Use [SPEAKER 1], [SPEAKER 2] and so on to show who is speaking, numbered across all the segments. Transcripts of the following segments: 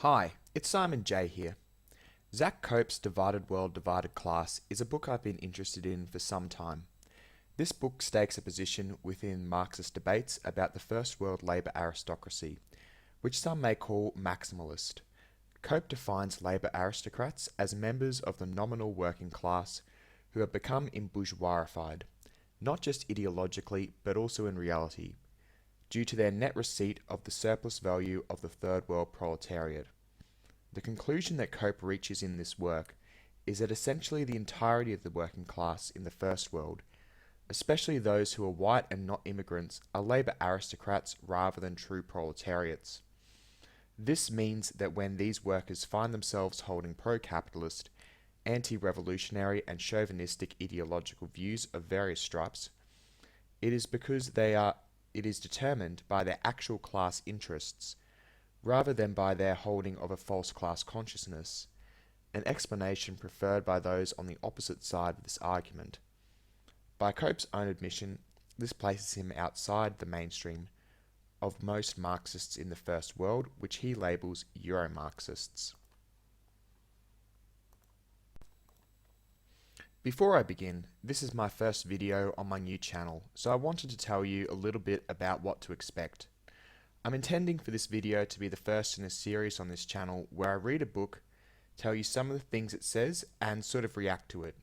[SPEAKER 1] Hi, it's Simon J here. Zak Cope's Divided World, Divided Class is a book I've been interested in for some time. This book stakes a position within Marxist debates about the First World Labour Aristocracy, which some may call maximalist. Cope defines Labour aristocrats as members of the nominal working class who have become embourgeoisified, not just ideologically but also in reality, due to their net receipt of the surplus value of the Third World proletariat. The conclusion that Cope reaches in this work is that essentially the entirety of the working class in the First World, especially those who are white and not immigrants, are labour aristocrats rather than true proletariats. This means that when these workers find themselves holding pro-capitalist, anti-revolutionary and chauvinistic ideological views of various stripes, it is because it is determined by their actual class interests, rather than by their holding of a false class consciousness, an explanation preferred by those on the opposite side of this argument. By Cope's own admission, this places him outside the mainstream of most Marxists in the First World, which he labels Euro-Marxists. Before I begin, this is my first video on my new channel, so I wanted to tell you a little bit about what to expect. I'm intending for this video to be the first in a series on this channel where I read a book, tell you some of the things it says, and sort of react to it.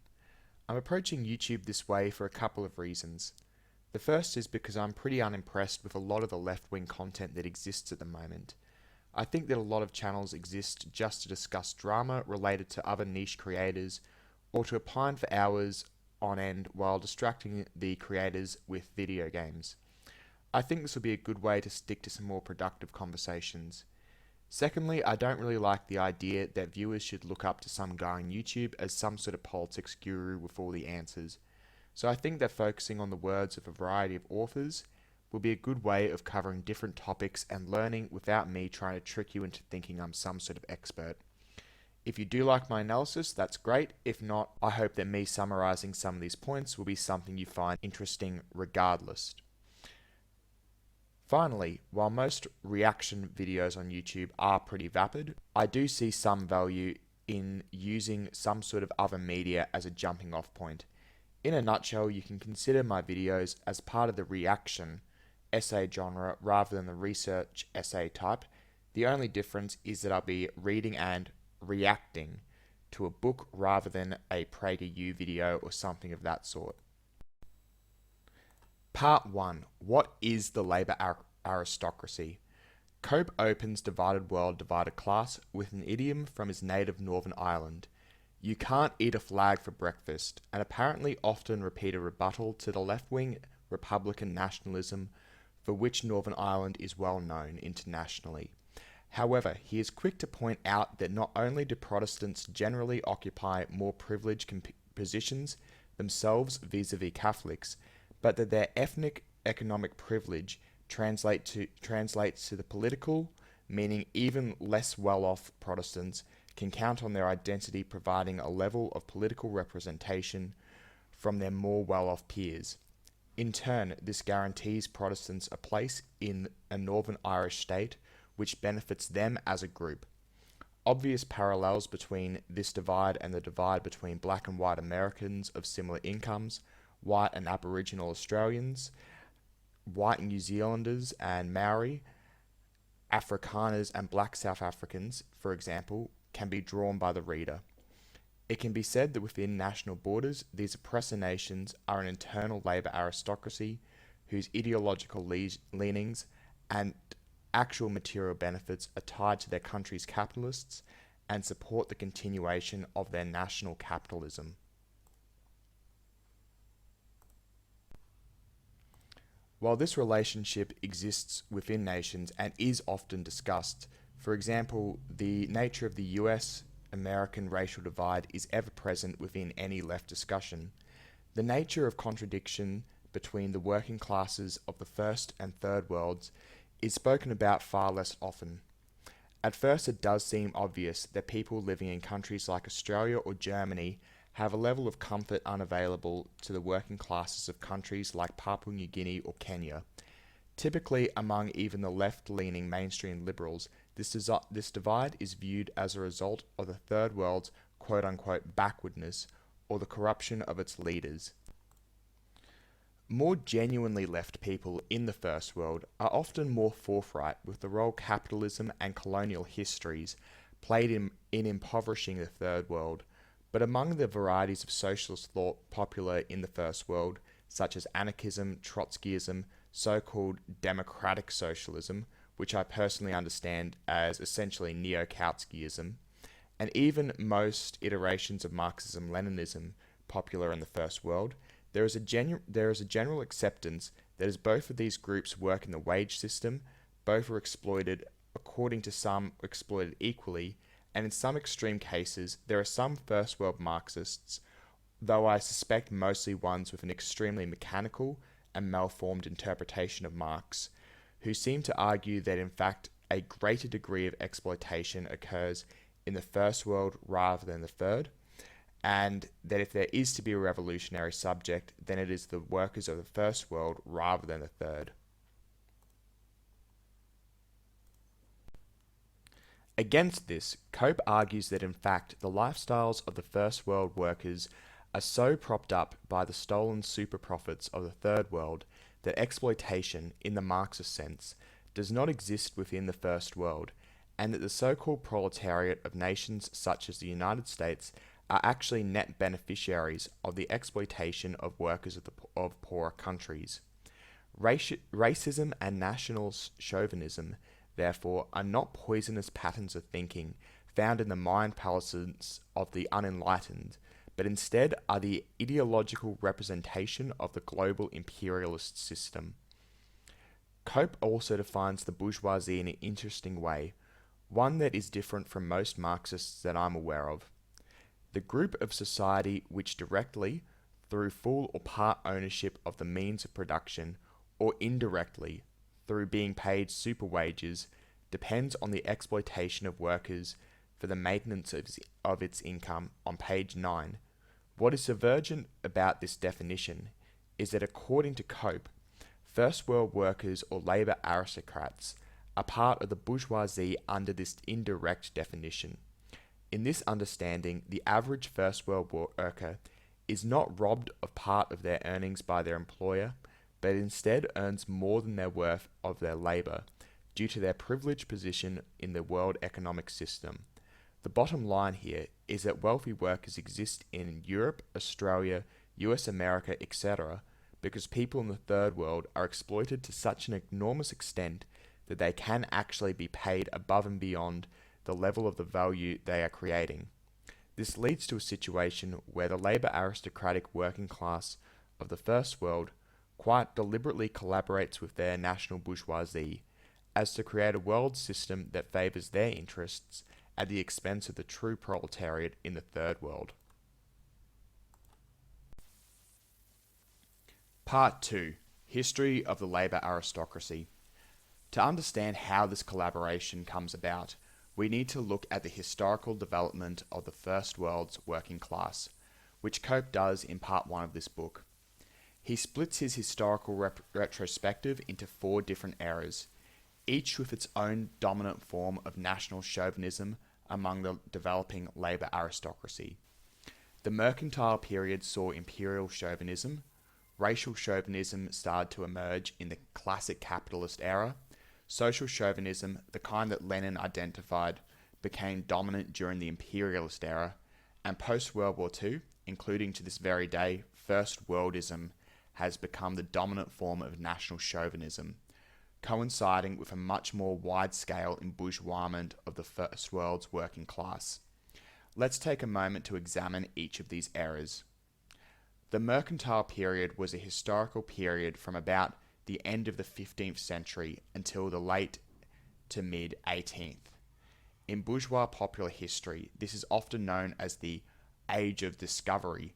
[SPEAKER 1] I'm approaching YouTube this way for a couple of reasons. The first is because I'm pretty unimpressed with a lot of the left-wing content that exists at the moment. I think that a lot of channels exist just to discuss drama related to other niche creators, or to opine for hours on end while distracting the creators with video games. I think this will be a good way to stick to some more productive conversations. Secondly, I don't really like the idea that viewers should look up to some guy on YouTube as some sort of politics guru with all the answers. So I think that focusing on the words of a variety of authors will be a good way of covering different topics and learning without me trying to trick you into thinking I'm some sort of expert. If you do like my analysis, that's great. If not, I hope that me summarizing some of these points will be something you find interesting regardless. Finally, while most reaction videos on YouTube are pretty vapid, I do see some value in using some sort of other media as a jumping off point. In a nutshell, you can consider my videos as part of the reaction essay genre rather than the research essay type. The only difference is that I'll be reading and reacting to a book rather than a PragerU video or something of that sort. Part 1. What is the Labour Aristocracy? Cope opens Divided World, Divided Class with an idiom from his native Northern Ireland. You can't eat a flag for breakfast, and apparently often repeat a rebuttal to the left-wing Republican nationalism for which Northern Ireland is well known internationally. However, he is quick to point out that not only do Protestants generally occupy more privileged positions themselves vis-a-vis Catholics, but that their ethnic economic privilege translates to the political, meaning even less well-off Protestants can count on their identity providing a level of political representation from their more well-off peers. In turn, this guarantees Protestants a place in a Northern Irish state which benefits them as a group. Obvious parallels between this divide and the divide between black and white Americans of similar incomes, white and Aboriginal Australians, white New Zealanders and Maori, Afrikaners and black South Africans, for example, can be drawn by the reader. It can be said that within national borders, these oppressor nations are an internal labour aristocracy whose ideological leanings and actual material benefits are tied to their country's capitalists and support the continuation of their national capitalism. While this relationship exists within nations and is often discussed, for example, the nature of the US-American racial divide is ever present within any left discussion, the nature of contradiction between the working classes of the first and third worlds is spoken about far less often. At first it does seem obvious that people living in countries like Australia or Germany have a level of comfort unavailable to the working classes of countries like Papua New Guinea or Kenya. Typically, among even the left-leaning mainstream liberals, this divide is viewed as a result of the Third World's quote-unquote backwardness or the corruption of its leaders. More genuinely left people in the First World are often more forthright with the role capitalism and colonial histories played in impoverishing the Third World, but among the varieties of socialist thought popular in the First World, such as anarchism, Trotskyism, so-called democratic socialism, which I personally understand as essentially neo-Kautskyism, and even most iterations of Marxism-Leninism popular in the First World, there is a general acceptance that as both of these groups work in the wage system, both are exploited, according to some exploited equally, and in some extreme cases, there are some First World Marxists, though I suspect mostly ones with an extremely mechanical and malformed interpretation of Marx, who seem to argue that in fact a greater degree of exploitation occurs in the First World rather than the Third, and that if there is to be a revolutionary subject, then it is the workers of the First World rather than the Third. Against this, Cope argues that in fact the lifestyles of the First World workers are so propped up by the stolen super profits of the Third World that exploitation, in the Marxist sense, does not exist within the First World, and that the so-called proletariat of nations such as the United States are actually net beneficiaries of the exploitation of workers of poorer countries. Racism and national chauvinism, therefore, are not poisonous patterns of thinking found in the mind palaces of the unenlightened, but instead are the ideological representation of the global imperialist system. Cope also defines the bourgeoisie in an interesting way, one that is different from most Marxists that I'm aware of. The group of society which directly, through full or part ownership of the means of production, or indirectly, through being paid super wages, depends on the exploitation of workers for the maintenance of its income on page 9. What is divergent about this definition is that according to Cope, First World workers or labour aristocrats are part of the bourgeoisie under this indirect definition. In this understanding, the average First World worker is not robbed of part of their earnings by their employer, but instead earns more than their worth of their labour, due to their privileged position in the world economic system. The bottom line here is that wealthy workers exist in Europe, Australia, US America, etc., because people in the Third World are exploited to such an enormous extent that they can actually be paid above and beyond the level of the value they are creating. This leads to a situation where the labour aristocratic working class of the First World quite deliberately collaborates with their national bourgeoisie as to create a world system that favours their interests at the expense of the true proletariat in the Third World. Part 2. History of the Labour Aristocracy. To understand how this collaboration comes about, we need to look at the historical development of the First World's working class, which Cope does in part 1 of this book. He splits his historical retrospective into 4 different eras, each with its own dominant form of national chauvinism among the developing labour aristocracy. The mercantile period saw imperial chauvinism. Racial chauvinism started to emerge in the classic capitalist era. Social chauvinism, the kind that Lenin identified, became dominant during the imperialist era, and post-World War II, including to this very day, First Worldism has become the dominant form of national chauvinism, coinciding with a much more wide-scale embourgeoisement of the First World's working class. Let's take a moment to examine each of these eras. The mercantile period was a historical period from about the end of the 15th century until the late to mid-18th. In bourgeois popular history, this is often known as the Age of Discovery,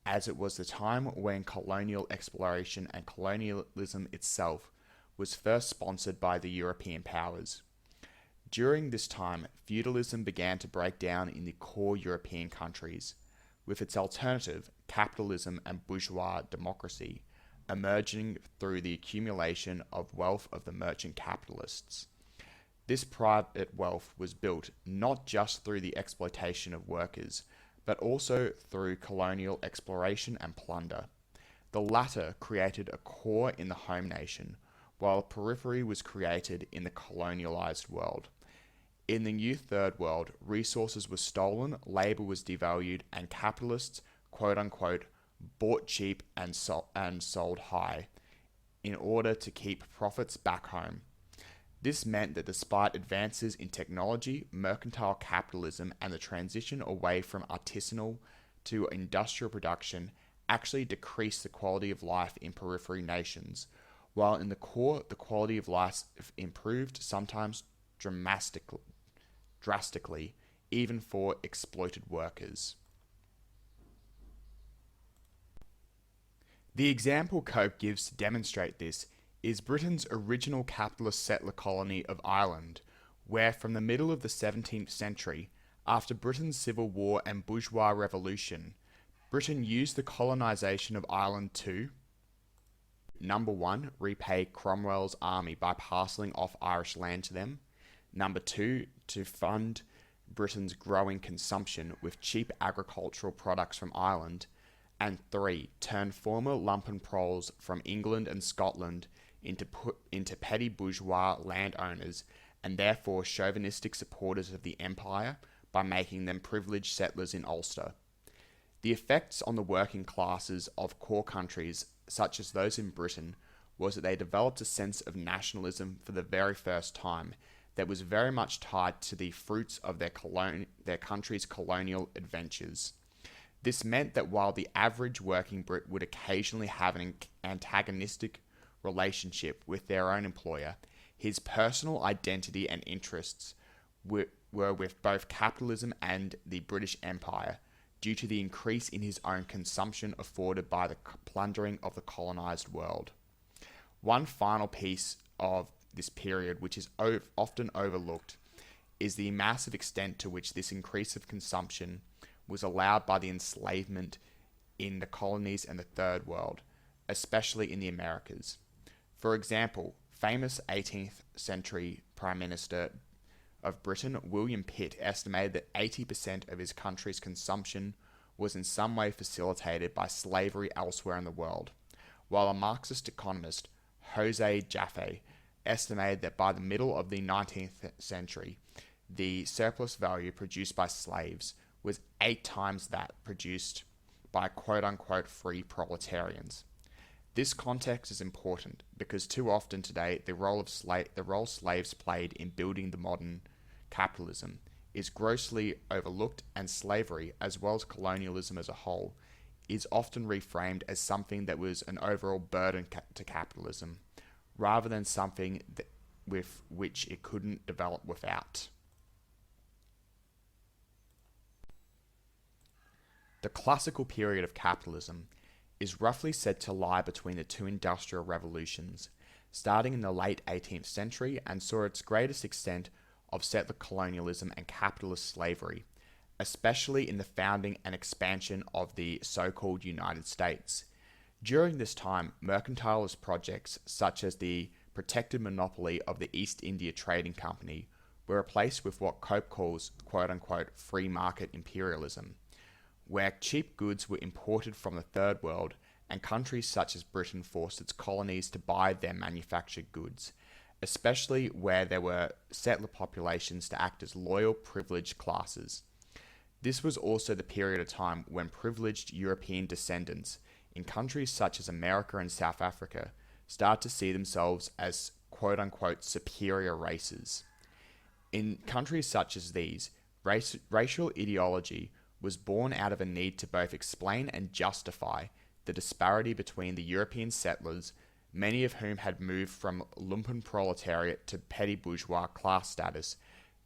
[SPEAKER 1] as it was the time when colonial exploration and colonialism itself was first sponsored by the European powers. During this time, feudalism began to break down in the core European countries, with its alternative, capitalism and bourgeois democracy, emerging through the accumulation of wealth of the merchant capitalists. This private wealth was built not just through the exploitation of workers, but also through colonial exploration and plunder. The latter created a core in the home nation, while a periphery was created in the colonialized world. In the new Third World, resources were stolen, labor was devalued, and capitalists, quote unquote, bought cheap and sold high in order to keep profits back home. This meant that despite advances in technology, mercantile capitalism, and the transition away from artisanal to industrial production actually decreased the quality of life in periphery nations, while in the core, the quality of life improved, sometimes drastically, even for exploited workers. The example Cope gives to demonstrate this is Britain's original capitalist settler colony of Ireland, where from the middle of the 17th century, after Britain's Civil War and bourgeois revolution, Britain used the colonisation of Ireland to: number one, repay Cromwell's army by parcelling off Irish land to them; number two, to fund Britain's growing consumption with cheap agricultural products from Ireland; and three, turn former lumpen proles from England and Scotland into petty bourgeois landowners and therefore chauvinistic supporters of the empire by making them privileged settlers in Ulster. The effects on the working classes of core countries, such as those in Britain, was that they developed a sense of nationalism for the very first time that was very much tied to the fruits of their country's colonial adventures. This meant that while the average working Brit would occasionally have an antagonistic relationship with their own employer, his personal identity and interests were with both capitalism and the British Empire, due to the increase in his own consumption afforded by the plundering of the colonised world. One final piece of this period, which is often overlooked, is the massive extent to which this increase of consumption was allowed by the enslavement in the colonies and the Third World, especially in the Americas. For example, famous 18th century Prime Minister of Britain, William Pitt, estimated that 80% of his country's consumption was in some way facilitated by slavery elsewhere in the world, while a Marxist economist, Jose Jaffe, estimated that by the middle of the 19th century, the surplus value produced by slaves was 8 times that produced by quote-unquote free proletarians. This context is important because too often today the role slaves played in building the modern capitalism is grossly overlooked, and slavery, as well as colonialism as a whole, is often reframed as something that was an overall burden to capitalism, rather than something with which it couldn't develop without. The classical period of capitalism is roughly said to lie between the two industrial revolutions, starting in the late 18th century, and saw its greatest extent of settler colonialism and capitalist slavery, especially in the founding and expansion of the so-called United States. During this time, mercantilist projects such as the protected monopoly of the East India Trading Company were replaced with what Cope calls quote-unquote free market imperialism, where cheap goods were imported from the Third World and countries such as Britain forced its colonies to buy their manufactured goods, especially where there were settler populations to act as loyal, privileged classes. This was also the period of time when privileged European descendants in countries such as America and South Africa started to see themselves as quote-unquote superior races. In countries such as these, racial ideology was born out of a need to both explain and justify the disparity between the European settlers, many of whom had moved from lumpen proletariat to petty bourgeois class status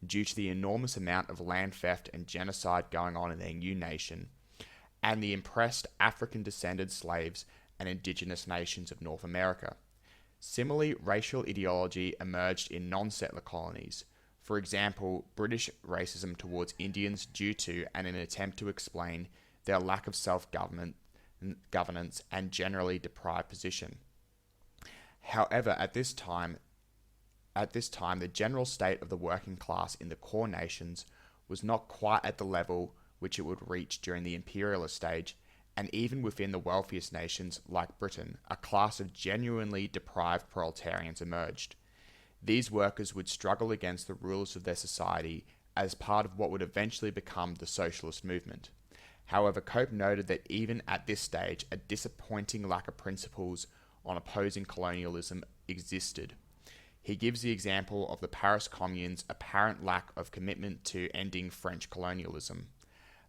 [SPEAKER 1] due to the enormous amount of land theft and genocide going on in their new nation, and the impressed African-descended slaves and indigenous nations of North America. Similarly, racial ideology emerged in non-settler colonies. For example, British racism towards Indians due to and an attempt to explain their lack of self-government, governance and generally deprived position. However, at this time, the general state of the working class in the core nations was not quite at the level which it would reach during the imperialist stage, and even within the wealthiest nations like Britain, a class of genuinely deprived proletarians emerged. These workers would struggle against the rulers of their society as part of what would eventually become the socialist movement. However, Cope noted that even at this stage, a disappointing lack of principles on opposing colonialism existed. He gives the example of the Paris Commune's apparent lack of commitment to ending French colonialism.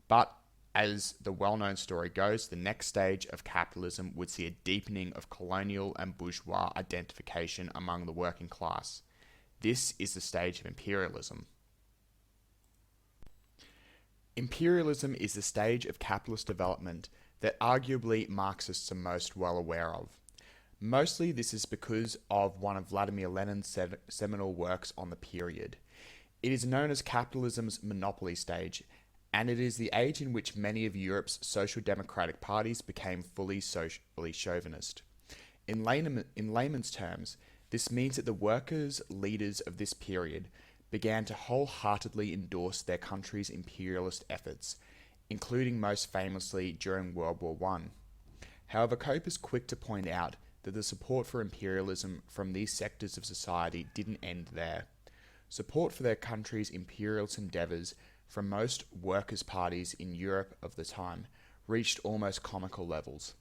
[SPEAKER 1] But, as the well-known story goes, the next stage of capitalism would see a deepening of colonial and bourgeois identification among the working class. This is the stage of imperialism. Imperialism is the stage of capitalist development that arguably Marxists are most well aware of. Mostly this is because of one of Vladimir Lenin's seminal works on the period. It is known as capitalism's monopoly stage, and it is the age in which many of Europe's social democratic parties became fully socially chauvinist. In layman's terms, this means that the workers' leaders of this period began to wholeheartedly endorse their country's imperialist efforts, including most famously during World War I. However, Cope is quick to point out that the support for imperialism from these sectors of society didn't end there. Support for their country's imperialist endeavours from most workers' parties in Europe of the time reached almost comical levels.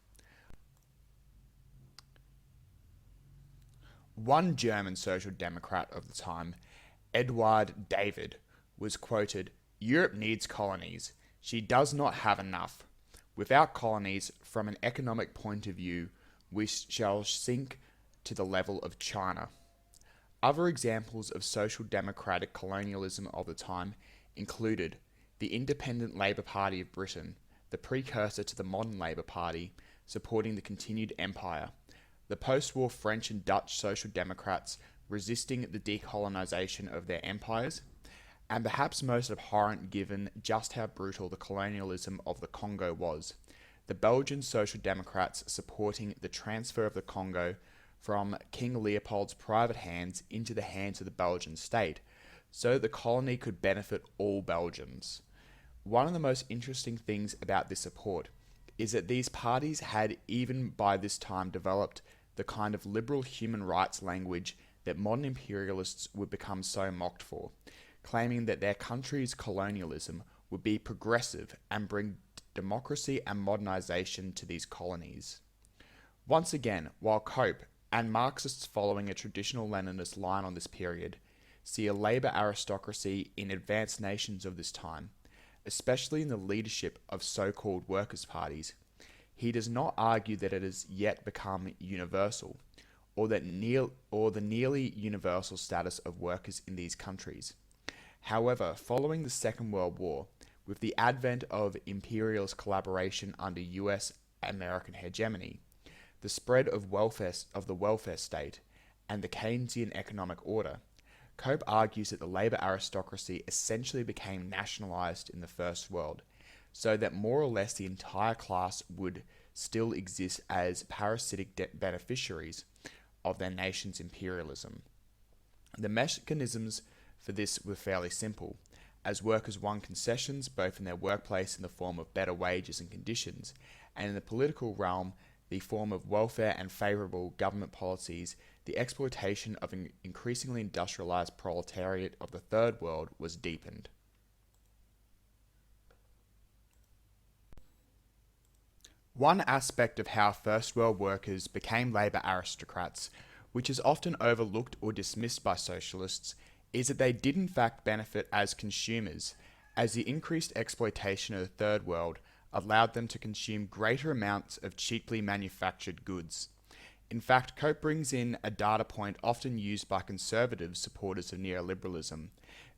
[SPEAKER 1] One German social democrat of the time, Eduard David, was quoted, "Europe needs colonies. She does not have enough. Without colonies, from an economic point of view, we shall sink to the level of China." Other examples of social democratic colonialism of the time included the Independent Labour Party of Britain, the precursor to the modern Labour Party, supporting the continued empire, the post-war French and Dutch social democrats resisting the decolonisation of their empires, and perhaps most abhorrent given just how brutal the colonialism of the Congo was, the Belgian social democrats supporting the transfer of the Congo from King Leopold's private hands into the hands of the Belgian state, so that the colony could benefit all Belgians. One of the most interesting things about this support is that these parties had even by this time developed the kind of liberal human rights language that modern imperialists would become so mocked for, claiming that their country's colonialism would be progressive and bring democracy and modernization to these colonies. Once again, while Cope and Marxists following a traditional Leninist line on this period see a Labour aristocracy in advanced nations of this time, especially in the leadership of so-called workers' parties, he does not argue that it has yet become universal, or the nearly universal status of workers in these countries. However, following the Second World War, with the advent of imperialist collaboration under US-American hegemony, the spread of the welfare state, and the Keynesian economic order, Cope argues that the Labour aristocracy essentially became nationalised in the First World, so that more or less the entire class would still exist as parasitic beneficiaries of their nation's imperialism. The mechanisms for this were fairly simple, as workers won concessions both in their workplace in the form of better wages and conditions, and in the political realm, the form of welfare and favourable government policies. The exploitation of an increasingly industrialised proletariat of the Third World was deepened. One aspect of how First World workers became Labour aristocrats, which is often overlooked or dismissed by socialists, is that they did in fact benefit as consumers, as the increased exploitation of the Third World allowed them to consume greater amounts of cheaply manufactured goods. In fact, Cope brings in a data point often used by conservative supporters of neoliberalism,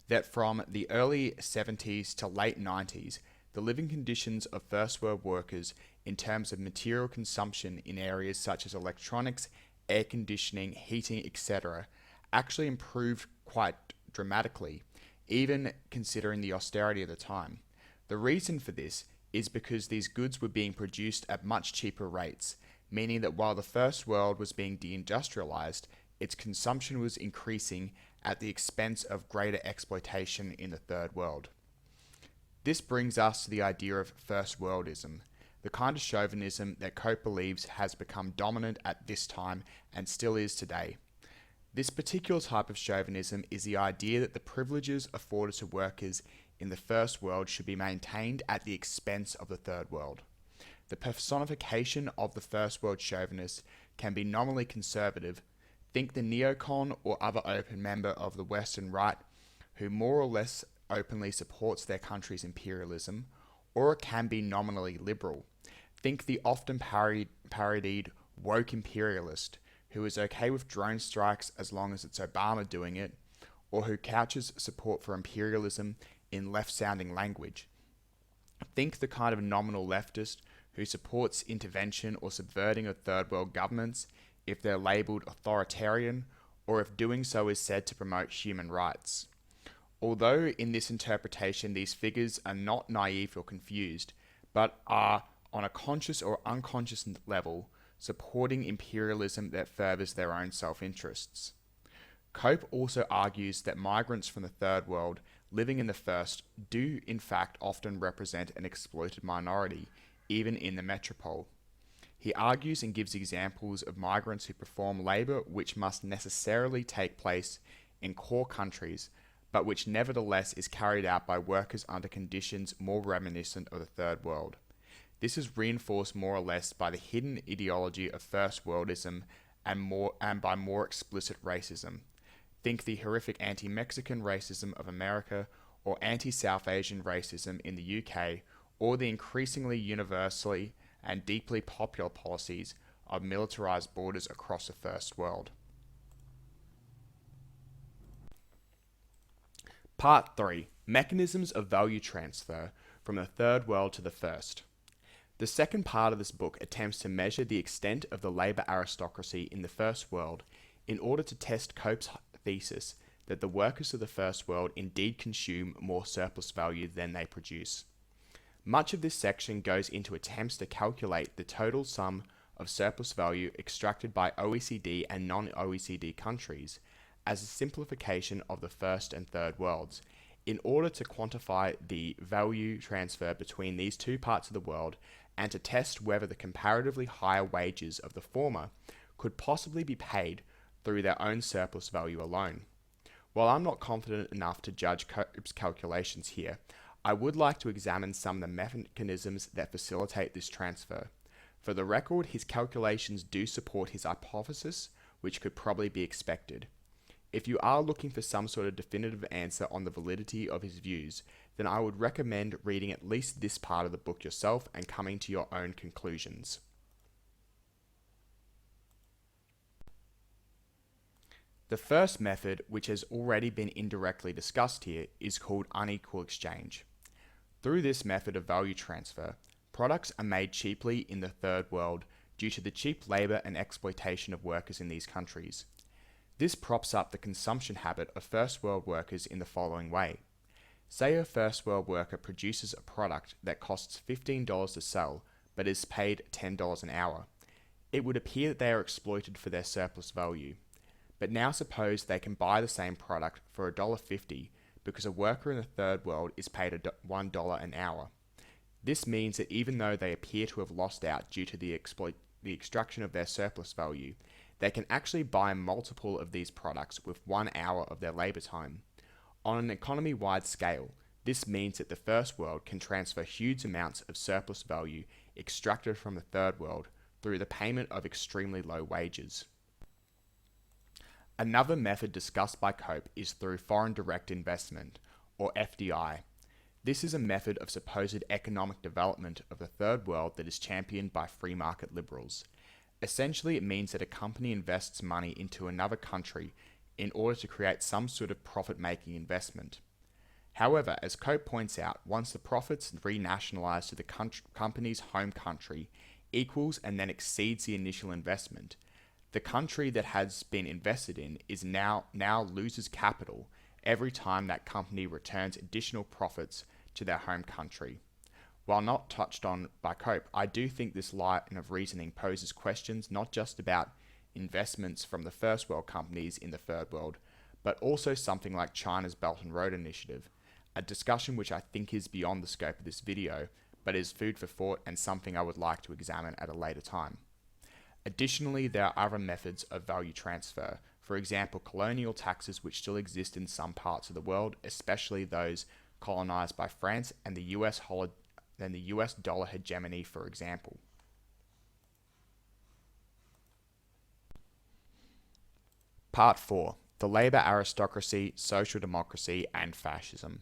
[SPEAKER 1] that from the early 70s to late 90s, the living conditions of First World workers in terms of material consumption in areas such as electronics, air conditioning, heating, etc., actually improved quite dramatically, even considering the austerity of the time. The reason for this is because these goods were being produced at much cheaper rates, meaning that while the First World was being deindustrialized, its consumption was increasing at the expense of greater exploitation in the Third World. This brings us to the idea of First Worldism, the kind of chauvinism that Cope believes has become dominant at this time and still is today. This particular type of chauvinism is the idea that the privileges afforded to workers in the First World should be maintained at the expense of the Third World. The personification of the First World chauvinist can be nominally conservative. Think the neocon or other open member of the Western right who more or less openly supports their country's imperialism, or it can be nominally liberal. Think the often parodied woke imperialist who is okay with drone strikes as long as it's Obama doing it, or who couches support for imperialism in left-sounding language. Think the kind of nominal leftist who supports intervention or subverting of third world governments if they're labelled authoritarian, or if doing so is said to promote human rights. Although in this interpretation these figures are not naive or confused, but are on a conscious or unconscious level supporting imperialism that furthers their own self-interests. Cope also argues that migrants from the Third World living in the First do in fact often represent an exploited minority, even in the metropole. He argues and gives examples of migrants who perform labour which must necessarily take place in core countries, but which nevertheless is carried out by workers under conditions more reminiscent of the Third World. This is reinforced more or less by the hidden ideology of First Worldism and by more explicit racism. Think the horrific anti-Mexican racism of America, or anti-South Asian racism in the UK, or the increasingly universally and deeply popular policies of militarized borders across the First World. Part 3. Mechanisms of value transfer from the Third World to the First. The second part of this book attempts to measure the extent of the labour aristocracy in the First World in order to test Cope's thesis that the workers of the First World indeed consume more surplus value than they produce. Much of this section goes into attempts to calculate the total sum of surplus value extracted by OECD and non-OECD countries as a simplification of the First and Third Worlds, in order to quantify the value transfer between these two parts of the world and to test whether the comparatively higher wages of the former could possibly be paid through their own surplus value alone. While I'm not confident enough to judge Cope's calculations here, I would like to examine some of the mechanisms that facilitate this transfer. For the record, his calculations do support his hypothesis, which could probably be expected. If you are looking for some sort of definitive answer on the validity of his views, then I would recommend reading at least this part of the book yourself and coming to your own conclusions. The first method, which has already been indirectly discussed here, is called unequal exchange. Through this method of value transfer, products are made cheaply in the Third World due to the cheap labour and exploitation of workers in these countries. This props up the consumption habit of First World workers in the following way. Say a First World worker produces a product that costs $15 to sell, but is paid $10 an hour. It would appear that they are exploited for their surplus value. But now suppose they can buy the same product for $1.50 because a worker in the Third World is paid $1 an hour. This means that even though they appear to have lost out due to the extraction of their surplus value, they can actually buy a multiple of these products with 1 hour of their labour time. On an economy-wide scale, this means that the First World can transfer huge amounts of surplus value extracted from the Third World through the payment of extremely low wages. Another method discussed by Cope is through foreign direct investment, or FDI. This is a method of supposed economic development of the Third World that is championed by free market liberals. Essentially, it means that a company invests money into another country in order to create some sort of profit-making investment. However, as Cope points out, once the profits renationalize to the company's home country equals and then exceeds the initial investment, the country that has been invested in is now loses capital every time that company returns additional profits to their home country. While not touched on by Cope, I do think this line of reasoning poses questions not just about investments from the first world companies in the third world, but also something like China's Belt and Road Initiative, a discussion which I think is beyond the scope of this video, but is food for thought and something I would like to examine at a later time. Additionally, there are other methods of value transfer, for example, colonial taxes which still exist in some parts of the world, especially those colonized by France and the US dollar hegemony, for example. Part 4. The Labour Aristocracy, Social Democracy and Fascism.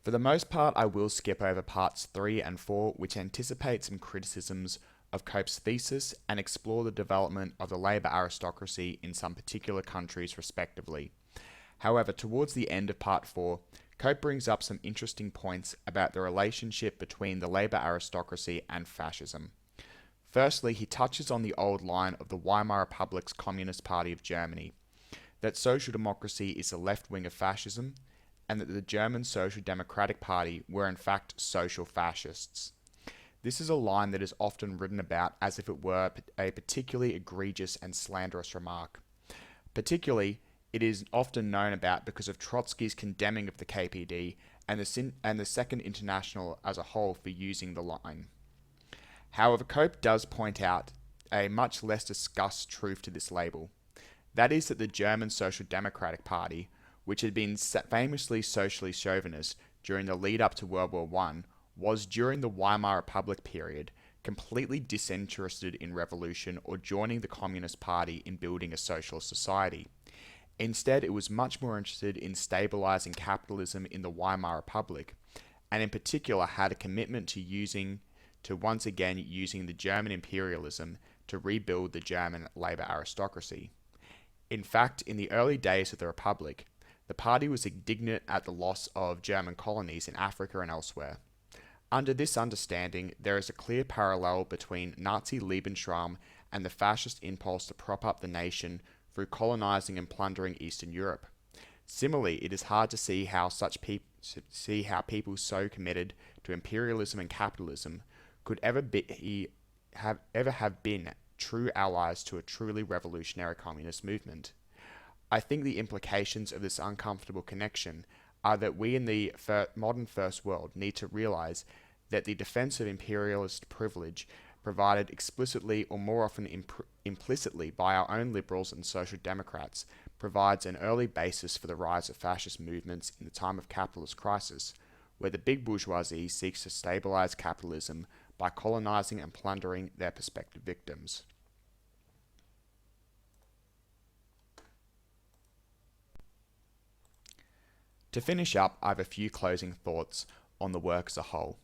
[SPEAKER 1] For the most part, I will skip over parts 3 and 4, which anticipate some criticisms of Cope's thesis and explore the development of the Labour aristocracy in some particular countries respectively. However, towards the end of part 4, Cope brings up some interesting points about the relationship between the Labour aristocracy and fascism. Firstly, he touches on the old line of the Weimar Republic's Communist Party of Germany, that social democracy is the left wing of fascism, and that the German Social Democratic Party were in fact social fascists. This is a line that is often written about as if it were a particularly egregious and slanderous remark. Particularly, it is often known about because of Trotsky's condemning of the KPD and the Second International as a whole for using the line. However, Cope does point out a much less discussed truth to this label. That is that the German Social Democratic Party, which had been famously socially chauvinist during the lead up to World War I, was during the Weimar Republic period completely disinterested in revolution or joining the Communist Party in building a socialist society. Instead, it was much more interested in stabilizing capitalism in the Weimar Republic, and in particular had a commitment to once again using the German imperialism to rebuild the German Labour aristocracy. In fact, in the early days of the Republic, the party was indignant at the loss of German colonies in Africa and elsewhere. Under this understanding, there is a clear parallel between Nazi Lebensraum and the fascist impulse to prop up the nation through colonizing and plundering Eastern Europe. Similarly, it is hard to see how people so committed to imperialism and capitalism could ever have been true allies to a truly revolutionary communist movement. I think the implications of this uncomfortable connection are that we in the modern First World need to realize that the defense of imperialist privilege provided explicitly or more often implicitly by our own liberals and social democrats provides an early basis for the rise of fascist movements in the time of capitalist crisis, where the big bourgeoisie seeks to stabilize capitalism by colonizing and plundering their prospective victims. To finish up, I have a few closing thoughts on the work as a whole.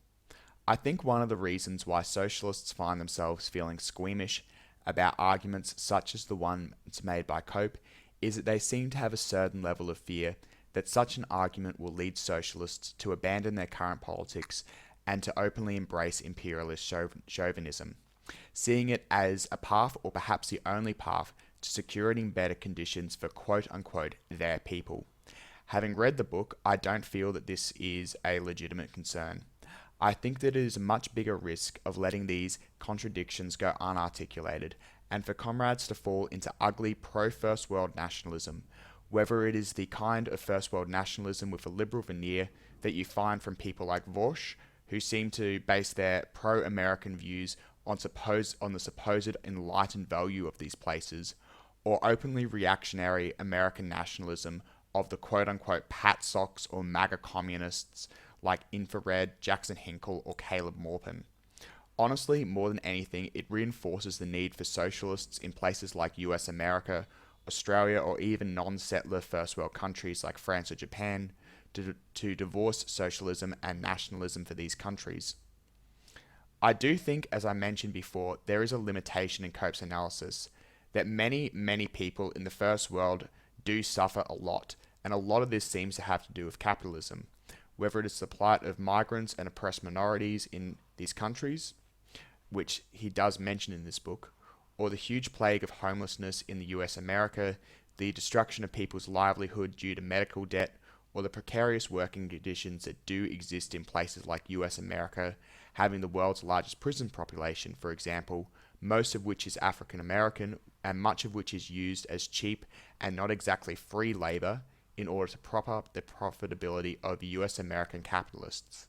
[SPEAKER 1] I think one of the reasons why socialists find themselves feeling squeamish about arguments such as the ones made by Cope is that they seem to have a certain level of fear that such an argument will lead socialists to abandon their current politics and to openly embrace imperialist chauvinism, seeing it as a path or perhaps the only path to securing better conditions for quote-unquote their people. Having read the book, I don't feel that this is a legitimate concern. I think that it is a much bigger risk of letting these contradictions go unarticulated and for comrades to fall into ugly pro-First World nationalism, whether it is the kind of First World nationalism with a liberal veneer that you find from people like Vosch, who seem to base their pro-American views on the supposed enlightened value of these places, or openly reactionary American nationalism of the quote-unquote Pat Socks or MAGA communists like Infrared, Jackson Hinkle, or Caleb Maupin. Honestly, more than anything, it reinforces the need for socialists in places like US America, Australia, or even non-settler first world countries like France or Japan to divorce socialism and nationalism for these countries. I do think, as I mentioned before, there is a limitation in Cope's analysis, that many people in the first world do suffer a lot, and a lot of this seems to have to do with capitalism, whether it is the plight of migrants and oppressed minorities in these countries, which he does mention in this book, or the huge plague of homelessness in the US America, the destruction of people's livelihood due to medical debt, or the precarious working conditions that do exist in places like US America, having the world's largest prison population, for example, most of which is African American and much of which is used as cheap and not exactly free labor in order to prop up the profitability of US American capitalists.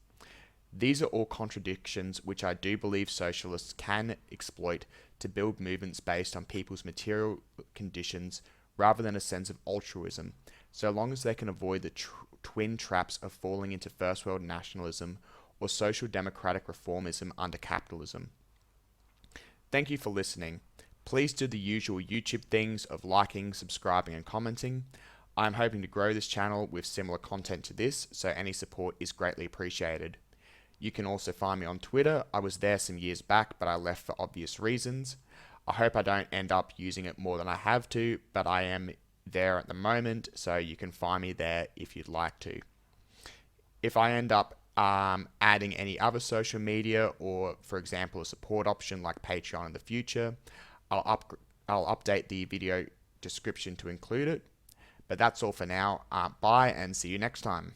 [SPEAKER 1] These are all contradictions which I do believe socialists can exploit to build movements based on people's material conditions rather than a sense of altruism, so long as they can avoid the twin traps of falling into first world nationalism or social democratic reformism under capitalism. Thank you for listening. Please do the usual YouTube things of liking, subscribing and commenting. I'm hoping to grow this channel with similar content to this, so any support is greatly appreciated. You can also find me on Twitter. I was there some years back, but I left for obvious reasons. I hope I don't end up using it more than I have to, but I am there at the moment, so you can find me there if you'd like to. If I end up adding any other social media or, for example, a support option like Patreon in the future, I'll update the video description to include it. But that's all for now. Bye and see you next time.